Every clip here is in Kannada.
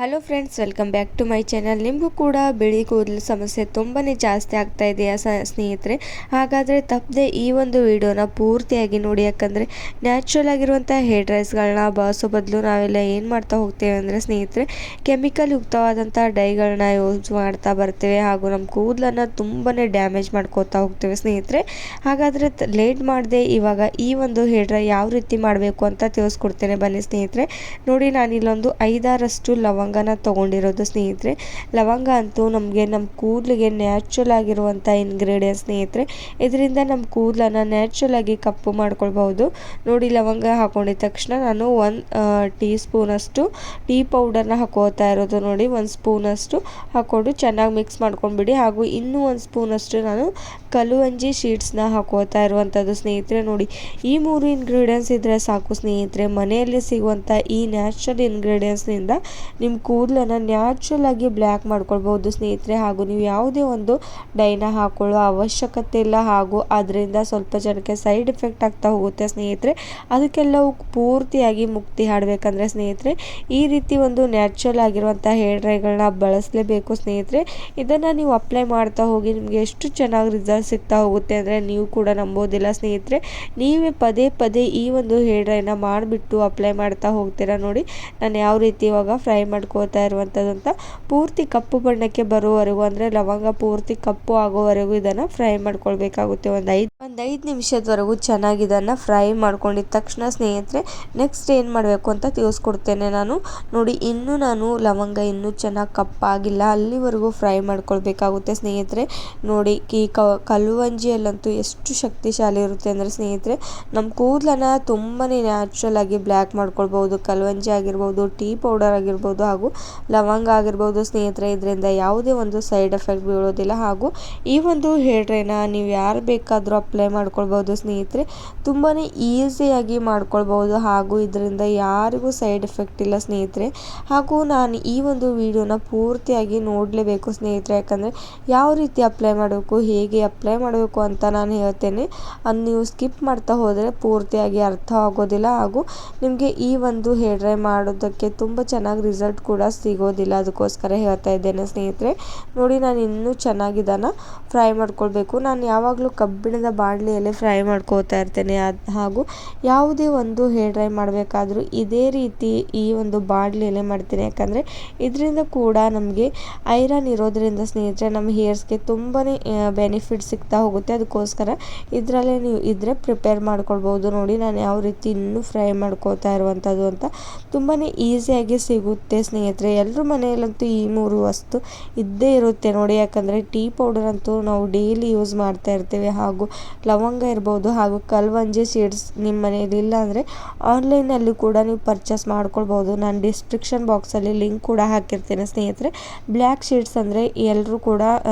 Hello friends, welcome back to my channel. ನಿಮಗೂ ಕೂಡ ಬಿಳಿ ಕೂದಲು ಸಮಸ್ಯೆ ತುಂಬಾ ಜಾಸ್ತಿ ಆಗ್ತಾ ಇದೆಯಾ ಸ್ನೇಹಿತರೆ? ಹಾಗಾದರೆ ತಪ್ಪದೆ ಈ ಒಂದು ವಿಡಿಯೋನ ಪೂರ್ತಿಯಾಗಿ ನೋಡಿ. ಯಾಕಂದರೆ ನ್ಯಾಚುರಲ್ ಆಗಿರುವಂಥ ಹೇರ್ ಡ್ರೈಸ್ಗಳನ್ನ ಬಳಸೋ ಬದಲು ನಾವೆಲ್ಲ ಏನು ಮಾಡ್ತಾ ಹೋಗ್ತೇವೆ ಅಂದರೆ ಸ್ನೇಹಿತರೆ, ಕೆಮಿಕಲ್ ಯುಕ್ತವಾದಂಥ ಡೈಗಳನ್ನ ಯೂಸ್ ಮಾಡ್ತಾ ಬರ್ತೇವೆ ಹಾಗೂ ನಮ್ಮ ಕೂದಲನ್ನು ತುಂಬಾ ಡ್ಯಾಮೇಜ್ ಮಾಡ್ಕೋತಾ ಹೋಗ್ತೇವೆ ಸ್ನೇಹಿತರೆ. ಹಾಗಾದರೆ ಲೇಟ್ ಮಾಡದೆ ಇವಾಗ ಈ ಒಂದು ಹೇರ್ ಡ್ರೈ ಯಾವ ರೀತಿ ಮಾಡಬೇಕು ಅಂತ ತಿಳಿಸ್ಕೊಡ್ತೇನೆ ಬನ್ನಿ ಸ್ನೇಹಿತರೆ. ನೋಡಿ, ನಾನಿಲ್ಲೊಂದು 5-6 ಲವಂಗನ ತೊಗೊಂಡಿರೋದು ಸ್ನೇಹಿತರೆ. ಲವಂಗ ಅಂತೂ ನಮ್ಮ ಕೂದಲಿಗೆ ನ್ಯಾಚುರಲ್ ಆಗಿರುವಂಥ ಇಂಗ್ರೀಡಿಯೆಂಟ್ ಸ್ನೇಹಿತರೆ. ಇದರಿಂದ ನಮ್ಮ ಕೂದಲನ್ನು ನ್ಯಾಚುರಲ್ ಆಗಿ ಕಪ್ಪು ಮಾಡ್ಕೊಳ್ಬಹುದು. ನೋಡಿ, ಲವಂಗ ಹಾಕೊಂಡಿದ ತಕ್ಷಣ ನಾನು 1 ಟೀ ಸ್ಪೂನಷ್ಟು ಟೀ ಪೌಡರ್ನ ಹಾಕೋತಾ ಇರೋದು. ನೋಡಿ, 1 ಸ್ಪೂನಷ್ಟು ಹಾಕ್ಕೊಂಡು ಚೆನ್ನಾಗಿ ಮಿಕ್ಸ್ ಮಾಡ್ಕೊಂಡ್ಬಿಡಿ. ಹಾಗೂ ಇನ್ನೂ 1 ಸ್ಪೂನಷ್ಟು ನಾನು ಕಲುವಂಜಿ ಶೀಟ್ಸ್ನ ಹಾಕೋತಾ ಇರುವಂಥದ್ದು ಸ್ನೇಹಿತರೆ. ನೋಡಿ, ಈ 3 ಇಂಗ್ರೀಡಿಯೆಂಟ್ಸ್ ಇದ್ದರೆ ಸಾಕು ಸ್ನೇಹಿತರೆ. ಮನೆಯಲ್ಲಿ ಸಿಗುವಂಥ ಈ ನ್ಯಾಚುರಲ್ ಇಂಗ್ರೀಡಿಯೆಂಟ್ಸ್ನಿಂದ ನಿಮ್ಮ ಕೂದಲನ್ನು ನ್ಯಾಚುರಲ್ ಆಗಿ ಬ್ಲ್ಯಾಕ್ ಮಾಡ್ಕೊಳ್ಬೋದು ಸ್ನೇಹಿತರೆ. ಹಾಗೂ ನೀವು ಯಾವುದೇ ಒಂದು ಡೈನ ಹಾಕೊಳ್ಳೋ ಅವಶ್ಯಕತೆ ಇಲ್ಲ. ಹಾಗೂ ಅದರಿಂದ ಸ್ವಲ್ಪ ಜನಕ್ಕೆ ಸೈಡ್ ಎಫೆಕ್ಟ್ ಆಗ್ತಾ ಹೋಗುತ್ತೆ ಸ್ನೇಹಿತರೆ. ಅದಕ್ಕೆಲ್ಲವೂ ಪೂರ್ತಿಯಾಗಿ ಮುಕ್ತಿ ಹಾಡಬೇಕಂದ್ರೆ ಸ್ನೇಹಿತರೆ, ಈ ರೀತಿ ಒಂದು ನ್ಯಾಚುರಲ್ ಆಗಿರುವಂಥ ಹೇರ್ ಡ್ರೈಗಳನ್ನ ಬಳಸಲೇಬೇಕು ಸ್ನೇಹಿತರೆ. ಇದನ್ನು ನೀವು ಅಪ್ಲೈ ಮಾಡ್ತಾ ಹೋಗಿ ನಿಮಗೆ ಎಷ್ಟು ಚೆನ್ನಾಗಿ ರಿಸಲ್ಟ್ ಸಿಗ್ತಾ ಹೋಗುತ್ತೆ ಅಂದರೆ ನೀವು ಕೂಡ ನಂಬೋದಿಲ್ಲ ಸ್ನೇಹಿತರೆ. ನೀವೇ ಪದೇ ಪದೇ ಈ ಒಂದು ಹೇರ್ ಡ್ರೈನ ಮಾಡಿಬಿಟ್ಟು ಅಪ್ಲೈ ಮಾಡ್ತಾ ಹೋಗ್ತೀರಾ. ನೋಡಿ, ನಾನು ಯಾವ ರೀತಿ ಇವಾಗ ಫ್ರೈ ಮಾಡ್ಕೋತಾ ಇರುವಂಥದ್ದಂತ ಪೂರ್ತಿ ಕಪ್ಪು ಬಣ್ಣಕ್ಕೆ ಬರುವವರೆಗೂ, ಅಂದರೆ ಲವಂಗ ಪೂರ್ತಿ ಕಪ್ಪು ಆಗೋವರೆಗೂ ಇದನ್ನು ಫ್ರೈ ಮಾಡ್ಕೊಳ್ಬೇಕಾಗುತ್ತೆ. ಒಂದು 5 ನಿಮಿಷದವರೆಗೂ ಚೆನ್ನಾಗಿ ಇದನ್ನು ಫ್ರೈ ಮಾಡ್ಕೊಂಡಿದ ತಕ್ಷಣ ಸ್ನೇಹಿತರೆ, ನೆಕ್ಸ್ಟ್ ಏನು ಮಾಡಬೇಕು ಅಂತ ತಿಳಿಸ್ಕೊಡ್ತೇನೆ ನಾನು. ನೋಡಿ, ಇನ್ನೂ ನಾನು ಲವಂಗ ಇನ್ನೂ ಚೆನ್ನಾಗಿ ಕಪ್ಪಾಗಿಲ್ಲ, ಅಲ್ಲಿವರೆಗೂ ಫ್ರೈ ಮಾಡ್ಕೊಳ್ಬೇಕಾಗುತ್ತೆ ಸ್ನೇಹಿತರೆ. ನೋಡಿ, ಈ ಕಲುವಂಜಿಯಲ್ಲಂತೂ ಎಷ್ಟು ಶಕ್ತಿಶಾಲಿ ಇರುತ್ತೆ ಅಂದರೆ ಸ್ನೇಹಿತರೆ, ನಮ್ಮ ಕೂದಲನ್ನು ತುಂಬಾ ನ್ಯಾಚುರಲ್ ಆಗಿ ಬ್ಲ್ಯಾಕ್ ಮಾಡ್ಕೊಳ್ಬೋದು. ಕಲುವಂಜಿ ಆಗಿರ್ಬೋದು, ಟೀ ಪೌಡರ್ ಆಗಿರ್ಬೋದು ಹಾಗೂ ಲವಂಗ ಆಗಿರ್ಬೋದು ಸ್ನೇಹಿತರೆ. ಇದರಿಂದ ಯಾವುದೇ ಒಂದು ಸೈಡ್ ಎಫೆಕ್ಟ್ ಬೀಳೋದಿಲ್ಲ. ಹಾಗೂ ಈ ಒಂದು ಹೇರ್ ಡ್ರೈನ ನೀವು ಯಾರು ಬೇಕಾದರೂ ಅಪ್ಲೈ ಮಾಡ್ಕೊಳ್ಬೋದು ಸ್ನೇಹಿತರೆ. ತುಂಬಾ ಈಸಿಯಾಗಿ ಮಾಡ್ಕೊಳ್ಬೋದು ಹಾಗೂ ಇದರಿಂದ ಯಾರಿಗೂ ಸೈಡ್ ಎಫೆಕ್ಟ್ ಇಲ್ಲ ಸ್ನೇಹಿತರೆ. ಹಾಗೂ ನಾನು ಈ ಒಂದು ವಿಡಿಯೋನ ಪೂರ್ತಿಯಾಗಿ ನೋಡಲೇಬೇಕು ಸ್ನೇಹಿತರೆ. ಯಾಕಂದರೆ ಯಾವ ರೀತಿ ಅಪ್ಲೈ ಮಾಡಬೇಕು, ಹೇಗೆ ಅಪ್ಲೈ ಮಾಡಬೇಕು ಅಂತ ನಾನು ಹೇಳ್ತೇನೆ. ಅದು ನೀವು ಸ್ಕಿಪ್ ಮಾಡ್ತಾ ಹೋದರೆ ಪೂರ್ತಿಯಾಗಿ ಅರ್ಥ ಆಗೋದಿಲ್ಲ. ಹಾಗೂ ನಿಮಗೆ ಈ ಒಂದು ಹೇರ್ ಡ್ರೈ ಮಾಡೋದಕ್ಕೆ ತುಂಬ ಚೆನ್ನಾಗಿ ರಿಸಲ್ಟ್ ಕೂಡ ಸಿಗೋದಿಲ್ಲ. ಅದಕ್ಕೋಸ್ಕರ ಹೇಳ್ತಾ ಇದ್ದೇನೆ ಸ್ನೇಹಿತರೆ. ನೋಡಿ, ನಾನು ಇನ್ನೂ ಚೆನ್ನಾಗಿ ಇದನ್ನು ಫ್ರೈ ಮಾಡ್ಕೊಳ್ಬೇಕು. ನಾನು ಯಾವಾಗಲೂ ಕಬ್ಬಿಣದ ಬಾಣಲೆಯಲ್ಲಿ ಫ್ರೈ ಮಾಡ್ಕೋತಾ ಇರ್ತೇನೆ. ಹಾಗೂ ಯಾವುದೇ ಒಂದು ಹೇರ್ ಡ್ರೈ ಮಾಡಬೇಕಾದ್ರೂ ಇದೇ ರೀತಿ ಈ ಒಂದು ಬಾಣಲೆಯಲ್ಲೇ ಮಾಡ್ತೀನಿ. ಯಾಕಂದರೆ ಇದರಿಂದ ಕೂಡ ನಮಗೆ ಐರನ್ ಇರೋದ್ರಿಂದ ಸ್ನೇಹಿತರೆ ನಮ್ಮ ಹೇರ್ಸ್ಗೆ ತುಂಬಾ ಬೆನಿಫಿಟ್ ಸಿಗ್ತಾ ಹೋಗುತ್ತೆ. ಅದಕ್ಕೋಸ್ಕರ ಇದರಲ್ಲೇ ನೀವು ಇದ್ರೆ ಪ್ರಿಪೇರ್ ಮಾಡ್ಕೊಳ್ಬೋದು. ನೋಡಿ, ನಾನು ಯಾವ ರೀತಿ ಇನ್ನೂ ಫ್ರೈ ಮಾಡ್ಕೋತಾ ಇರುವಂಥದ್ದು ಅಂತ ತುಂಬಾ ಈಸಿಯಾಗಿ ಸಿಗುತ್ತೆ ಸ್ನೇಹಿತರೆ. ಎಲ್ಲರ ಮನೆಯಲ್ಲಂತೂ ಈ 3 ವಸ್ತು ಇದ್ದೇ ಇರುತ್ತೆ ನೋಡಿ. ಯಾಕಂದರೆ ಟೀ ಪೌಡರ್ ಅಂತೂ ನಾವು ಡೈಲಿ ಯೂಸ್ ಮಾಡ್ತಾ ಇರ್ತೇವೆ. ಹಾಗೂ ಲವಂಗ ಇರ್ಬೋದು ಹಾಗೂ ಕಲ್ವಂಜಿ ಸೀಡ್ಸ್ ನಿಮ್ಮ ಮನೆಯಲ್ಲಿ ಇಲ್ಲ ಅಂದರೆ ಆನ್ಲೈನಲ್ಲಿ ಕೂಡ ನೀವು ಪರ್ಚೇಸ್ ಮಾಡ್ಕೊಳ್ಬೋದು. ನಾನು ಡಿಸ್ಕ್ರಿಪ್ಷನ್ ಬಾಕ್ಸಲ್ಲಿ ಲಿಂಕ್ ಕೂಡ ಹಾಕಿರ್ತೇನೆ ಸ್ನೇಹಿತರೆ. ಬ್ಲ್ಯಾಕ್ ಶೀಡ್ಸ್ ಅಂದರೆ ಎಲ್ಲರೂ ಕೂಡ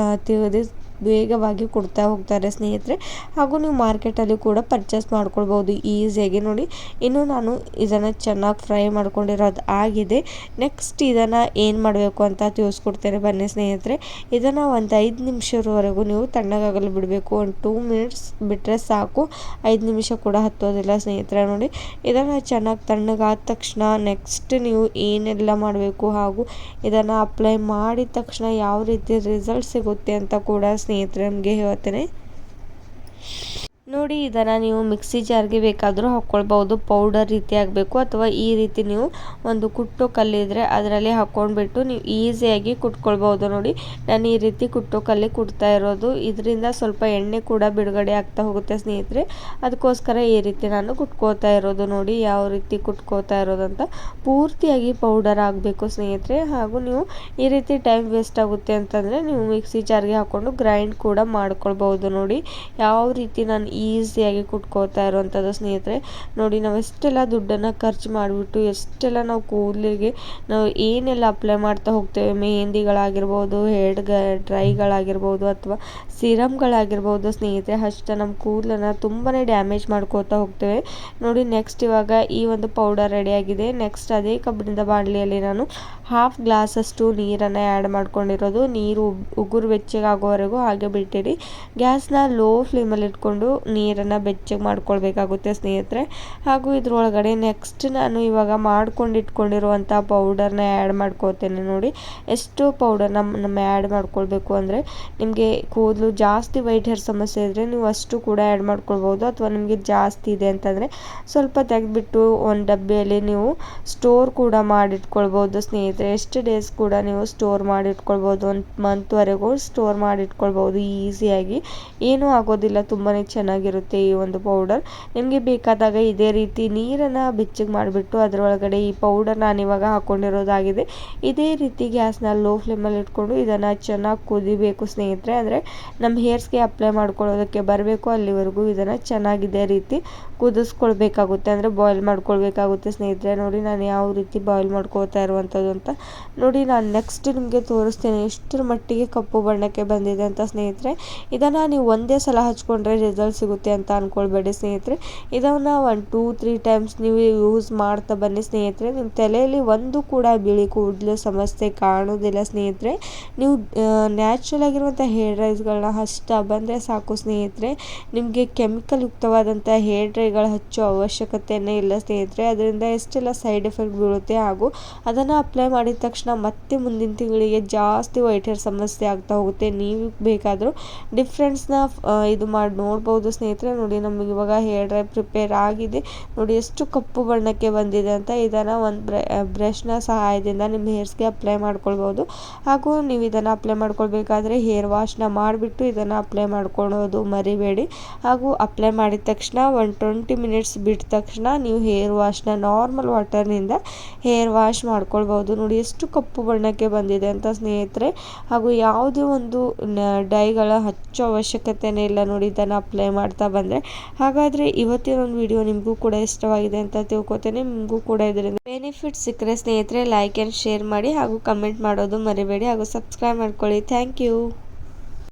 ತಿಳಿದು ವೇಗವಾಗಿ ಕೊಡ್ತಾ ಹೋಗ್ತಾರೆ ಸ್ನೇಹಿತರೆ. ಹಾಗೂ ನೀವು ಮಾರ್ಕೆಟಲ್ಲಿ ಕೂಡ ಪರ್ಚೇಸ್ ಮಾಡ್ಕೊಳ್ಬೋದು ಈಸಿಯಾಗಿ. ನೋಡಿ, ಇನ್ನು ನಾನು ಇದನ್ನು ಚೆನ್ನಾಗಿ ಫ್ರೈ ಮಾಡ್ಕೊಂಡಿರೋದು ಆಗಿದೆ. ನೆಕ್ಸ್ಟ್ ಇದನ್ನು ಏನು ಮಾಡಬೇಕು ಅಂತ ತಿಳಿಸ್ಕೊಡ್ತೇನೆ ಬನ್ನಿ ಸ್ನೇಹಿತರೆ. ಇದನ್ನು ಒಂದು 5 ನಿಮಿಷದವರೆಗೂ ನೀವು ತಣ್ಣಗಾಗಲು ಬಿಡಬೇಕು. ಒಂದು 2 ಮಿನಿಟ್ಸ್ ಬಿಟ್ಟರೆ ಸಾಕು, 5 ನಿಮಿಷ ಕೂಡ ಹತ್ತೋದಿಲ್ಲ ಸ್ನೇಹಿತರೆ. ನೋಡಿ, ಇದನ್ನು ಚೆನ್ನಾಗಿ ತಣ್ಣಗಾದ ತಕ್ಷಣ ನೆಕ್ಸ್ಟ್ ನೀವು ಏನೆಲ್ಲ ಮಾಡಬೇಕು ಹಾಗೂ ಇದನ್ನು ಅಪ್ಲೈ ಮಾಡಿದ ತಕ್ಷಣ ಯಾವ ರೀತಿ ರಿಸಲ್ಟ್ ಸಿಗುತ್ತೆ ಅಂತ ಕೂಡ ಸ್ನೇಹಿತರೆ ನಮಗೆ ಹೇಳ್ತೇನೆ. ನೋಡಿ, ಇದನ್ನು ನೀವು ಮಿಕ್ಸಿ ಜಾರ್ಗೆ ಬೇಕಾದರೂ ಹಾಕ್ಕೊಳ್ಬೋದು. ಪೌಡರ್ ರೀತಿ ಆಗಬೇಕು ಅಥವಾ ಈ ರೀತಿ ನೀವು ಒಂದು ಕುಟ್ಟೋ ಕಲ್ಲಿದ್ರೆ ಅದರಲ್ಲಿ ಹಾಕ್ಕೊಂಡ್ಬಿಟ್ಟು ನೀವು ಈಸಿಯಾಗಿ ಕುಟ್ಕೊಳ್ಬೋದು. ನೋಡಿ, ನಾನು ಈ ರೀತಿ ಕುಟ್ಟೋ ಕಲ್ಲಿ ಕುಟ್ತಾ ಇರೋದು. ಇದರಿಂದ ಸ್ವಲ್ಪ ಎಣ್ಣೆ ಕೂಡ ಬಿಡುಗಡೆ ಆಗ್ತಾ ಹೋಗುತ್ತೆ ಸ್ನೇಹಿತರೆ. ಅದಕ್ಕೋಸ್ಕರ ಈ ರೀತಿ ನಾನು ಕುಟ್ಕೋತಾ ಇರೋದು. ನೋಡಿ, ಯಾವ ರೀತಿ ಕುಟ್ಕೋತಾ ಇರೋದಂತ ಪೂರ್ತಿಯಾಗಿ ಪೌಡರ್ ಆಗಬೇಕು ಸ್ನೇಹಿತರೆ. ಹಾಗೂ ನೀವು ಈ ರೀತಿ ಟೈಮ್ ವೇಸ್ಟ್ ಆಗುತ್ತೆ ಅಂತಂದರೆ ನೀವು ಮಿಕ್ಸಿ ಜಾರ್ಗೆ ಹಾಕ್ಕೊಂಡು ಗ್ರೈಂಡ್ ಕೂಡ ಮಾಡ್ಕೊಳ್ಬೋದು. ನೋಡಿ, ಯಾವ ರೀತಿ ನಾನು ಈಸಿಯಾಗಿ ಕುಟ್ಕೋತಾ ಇರುವಂಥದ್ದು ಸ್ನೇಹಿತರೆ. ನೋಡಿ, ನಾವು ಎಷ್ಟೆಲ್ಲ ದುಡ್ಡನ್ನು ಖರ್ಚು ಮಾಡಿಬಿಟ್ಟು ಎಷ್ಟೆಲ್ಲ ನಾವು ಕೂದಲಿಗೆ ನಾವು ಏನೆಲ್ಲ ಅಪ್ಲೈ ಮಾಡ್ತಾ ಹೋಗ್ತೇವೆ, ಮೆಹಂದಿಗಳಾಗಿರ್ಬೋದು, ಹೇರ್ ಡ್ರೈಗಳಾಗಿರ್ಬೋದು ಅಥವಾ ಸಿರಮ್ಗಳಾಗಿರ್ಬೋದು ಸ್ನೇಹಿತರೆ, ಅಷ್ಟು ನಮ್ಮ ಕೂದಲನ್ನು ತುಂಬಾ ಡ್ಯಾಮೇಜ್ ಮಾಡ್ಕೋತಾ ಹೋಗ್ತೇವೆ. ನೋಡಿ, ನೆಕ್ಸ್ಟ್ ಇವಾಗ ಈ ಒಂದು ಪೌಡರ್ ರೆಡಿಯಾಗಿದೆ. ನೆಕ್ಸ್ಟ್ ಅದೇ ಕಬ್ಬಿಣದ ಬಾಣಲೆಯಲ್ಲಿ ನಾನು 1/2 ಗ್ಲಾಸಷ್ಟು ನೀರನ್ನು ಆ್ಯಡ್ ಮಾಡ್ಕೊಂಡಿರೋದು. ನೀರು ಉಗುರು ಬೆಚ್ಚಗಾಗೋವರೆಗೂ ಹಾಗೆ ಬಿಟ್ಟಿರಿ. ಗ್ಯಾಸ್ನ ಲೋ ಫ್ಲೇಮಲ್ಲಿ ಇಟ್ಕೊಂಡು ನೀರನ್ನು ಬೆಚ್ಚಗೆ ಮಾಡ್ಕೊಳ್ಬೇಕಾಗುತ್ತೆ ಸ್ನೇಹಿತರೆ. ಹಾಗೂ ಇದ್ರೊಳಗಡೆ ನೆಕ್ಸ್ಟ್ ನಾನು ಇವಾಗ ಮಾಡ್ಕೊಂಡು ಇಟ್ಕೊಂಡಿರುವಂಥ ಪೌಡರ್ನ ಆ್ಯಡ್ ಮಾಡ್ಕೋತೇನೆ. ನೋಡಿ ಎಷ್ಟು ಪೌಡರ್ ನಮ್ಮ ಆ್ಯಡ್ ಮಾಡ್ಕೊಳ್ಬೇಕು ಅಂದರೆ, ನಿಮಗೆ ಕೂದಲು ಜಾಸ್ತಿ ವೈಟ್ ಹೇರ್ ಸಮಸ್ಯೆ ಇದ್ದರೆ ನೀವು ಅಷ್ಟು ಕೂಡ ಆ್ಯಡ್ ಮಾಡ್ಕೊಳ್ಬೋದು. ಅಥವಾ ನಿಮಗೆ ಜಾಸ್ತಿ ಇದೆ ಅಂತಂದರೆ ಸ್ವಲ್ಪ ತೆಗೆದುಬಿಟ್ಟು ಒಂದು ಡಬ್ಬಿಯಲ್ಲಿ ನೀವು ಸ್ಟೋರ್ ಕೂಡ ಮಾಡಿಟ್ಕೊಳ್ಬೋದು ಸ್ನೇಹಿತರೆ. ಎಷ್ಟು ಡೇಸ್ ಕೂಡ ನೀವು ಸ್ಟೋರ್ ಮಾಡಿಟ್ಕೊಳ್ಬೋದು, 1 ಮಂತ್ವರೆಗೂ ಸ್ಟೋರ್ ಮಾಡಿಟ್ಕೊಳ್ಬೋದು ಈಸಿಯಾಗಿ. ಏನೂ ಆಗೋದಿಲ್ಲ, ತುಂಬಾ ಚೆನ್ನಾಗಿರುತ್ತೆ ಈ ಒಂದು ಪೌಡರ್. ನಿಮಗೆ ಬೇಕಾದಾಗ ಇದೇ ರೀತಿ ನೀರನ್ನು ಬೆಚ್ಚಗೆ ಮಾಡಿಬಿಟ್ಟು ಅದರೊಳಗಡೆ ಈ ಪೌಡರ್ ನಾನಿವಾಗ ಹಾಕ್ಕೊಂಡಿರೋದಾಗಿದೆ. ಇದೇ ರೀತಿ ಗ್ಯಾಸ್ನ ಲೋ ಫ್ಲೇಮಲ್ಲಿ ಇಟ್ಕೊಂಡು ಇದನ್ನು ಚೆನ್ನಾಗಿ ಕುದಿಬೇಕು ಸ್ನೇಹಿತರೆ. ಅಂದರೆ ನಮ್ಮ ಹೇರ್ಸ್ಗೆ ಅಪ್ಲೈ ಮಾಡ್ಕೊಳ್ಳೋದಕ್ಕೆ ಬರಬೇಕು ಅಲ್ಲಿವರೆಗೂ ಇದನ್ನು ಚೆನ್ನಾಗಿ ಇದೇ ರೀತಿ ಕುದಿಸ್ಕೊಳ್ಬೇಕಾಗುತ್ತೆ, ಅಂದರೆ ಬಾಯ್ಲ್ ಮಾಡ್ಕೊಳ್ಬೇಕಾಗುತ್ತೆ ಸ್ನೇಹಿತರೆ. ನೋಡಿ ನಾನು ಯಾವ ರೀತಿ ಬಾಯ್ಲ್ ಮಾಡ್ಕೊಳ್ತಾ ಇರುವಂಥದ್ದು ಅಂತ. ನೋಡಿ ನಾನು ನೆಕ್ಸ್ಟ್ ನಿಮಗೆ ತೋರಿಸ್ತೇನೆ ಎಷ್ಟರ ಮಟ್ಟಿಗೆ ಕಪ್ಪು ಬಣ್ಣಕ್ಕೆ ಬಂದಿದೆ ಅಂತ ಸ್ನೇಹಿತರೆ. ಇದನ್ನು ನೀವು ಒಂದೇ ಸಲ ಹಚ್ಕೊಂಡ್ರೆ ರಿಸಲ್ಟ್ ಸಿಗುತ್ತೆ ಅಂತ ಅಂದ್ಕೊಳ್ಬೇಡಿ ಸ್ನೇಹಿತರೆ. ಇದನ್ನು 1-2-3 ಟೈಮ್ಸ್ ನೀವು ಯೂಸ್ ಮಾಡ್ತಾ ಬನ್ನಿ ಸ್ನೇಹಿತರೆ. ನಿಮ್ಮ ತಲೆಯಲ್ಲಿ ಒಂದು ಕೂಡ ಬಿಳಿ ಕೂದಲು ಸಮಸ್ಯೆ ಕಾಣೋದಿಲ್ಲ ಸ್ನೇಹಿತರೆ. ನೀವು ನ್ಯಾಚುರಲ್ ಆಗಿರುವಂಥ ಹೇರ್ ಡ್ರೈಸ್ಗಳನ್ನ ಹಚ್ತಾ ಬಂದರೆ ಸಾಕು ಸ್ನೇಹಿತರೆ. ನಿಮಗೆ ಕೆಮಿಕಲ್ ಯುಕ್ತವಾದಂಥ ಹೇರ್ ಡ್ರೈಗಳು ಹಚ್ಚೋ ಅವಶ್ಯಕತೆಯೇ ಇಲ್ಲ ಸ್ನೇಹಿತರೆ. ಅದರಿಂದ ಎಷ್ಟೆಲ್ಲ ಸೈಡ್ ಎಫೆಕ್ಟ್ ಬೀಳುತ್ತೆ, ಹಾಗೂ ಅದನ್ನು ಅಪ್ಲೈ ಮಾಡಿದ ತಕ್ಷಣ ಮತ್ತೆ ಮುಂದಿನ ತಿಂಗಳಿಗೆ ಜಾಸ್ತಿ ವೈಟ್ ಹೇರ್ ಸಮಸ್ಯೆ ಆಗ್ತಾ ಹೋಗುತ್ತೆ. ನೀವು ಬೇಕಾದರೂ ಡಿಫ್ರೆನ್ಸ್ನ ಇದು ಮಾಡಿ ನೋಡ್ಬೋದು ಸ್ನೇಹಿತರೆ. ನೋಡಿ ನಮಗೆ ಇವಾಗ ಹೇರ್ ಡ್ರೈ ಪ್ರಿಪೇರ್ ಆಗಿದೆ. ನೋಡಿ ಎಷ್ಟು ಕಪ್ಪು ಬಣ್ಣಕ್ಕೆ ಬಂದಿದೆ ಅಂತ. ಇದನ್ನು ಒಂದು ಬ್ರಷ್ನ ಸಹಾಯದಿಂದ ನಿಮ್ಮ ಹೇರ್ಸ್ಗೆ ಅಪ್ಲೈ ಮಾಡ್ಕೊಳ್ಬೋದು. ಹಾಗೂ ನೀವು ಇದನ್ನು ಅಪ್ಲೈ ಮಾಡ್ಕೊಳ್ಬೇಕಾದ್ರೆ ಹೇರ್ ವಾಶ್ನ ಮಾಡಿಬಿಟ್ಟು ಇದನ್ನು ಅಪ್ಲೈ ಮಾಡ್ಕೊಳ್ಳೋದು ಮರಿಬೇಡಿ. ಹಾಗೂ ಅಪ್ಲೈ ಮಾಡಿದ ತಕ್ಷಣ 20 ಮಿನಿಟ್ಸ್ ಬಿಟ್ಟ ತಕ್ಷಣ ನೀವು ಹೇರ್ ವಾಶ್ನ ನಾರ್ಮಲ್ ವಾಟರ್ನಿಂದ ಹೇರ್ ವಾಶ್ ಮಾಡ್ಕೊಳ್ಬೋದು. ನೋಡಿ ಎಷ್ಟು ಕಪ್ಪು ಬಣ್ಣಕ್ಕೆ ಬಂದಿದೆ ಅಂತ ಸ್ನೇಹಿತರೆ. ಹಾಗೂ ಯಾವುದೇ ಒಂದು ಡೈಗಳ ಹಚ್ಚೋ ಅವಶ್ಯಕತೆಯೇ ಇಲ್ಲ. ನೋಡಿ ಇದನ್ನು ಅಪ್ಲೈ ಮಾಡ್ತಾ ಬಂದರೆ. ಹಾಗಾದರೆ ಇವತ್ತಿನ ಒಂದು ವಿಡಿಯೋ ನಿಮಗೂ ಕೂಡ ಇಷ್ಟವಾಗಿದೆ ಅಂತ ತಿಳ್ಕೊತೇನೆ. ನಿಮಗೂ ಕೂಡ ಇದರಿಂದ ಬೆನಿಫಿಟ್ ಸಿಕ್ಕರೆ ಸ್ನೇಹಿತರೆ ಲೈಕ್ ಆ್ಯಂಡ್ ಶೇರ್ ಮಾಡಿ, ಹಾಗೂ ಕಮೆಂಟ್ ಮಾಡೋದು ಮರಿಬೇಡಿ, ಹಾಗೂ ಸಬ್ಸ್ಕ್ರೈಬ್ ಮಾಡ್ಕೊಳ್ಳಿ. Thank you.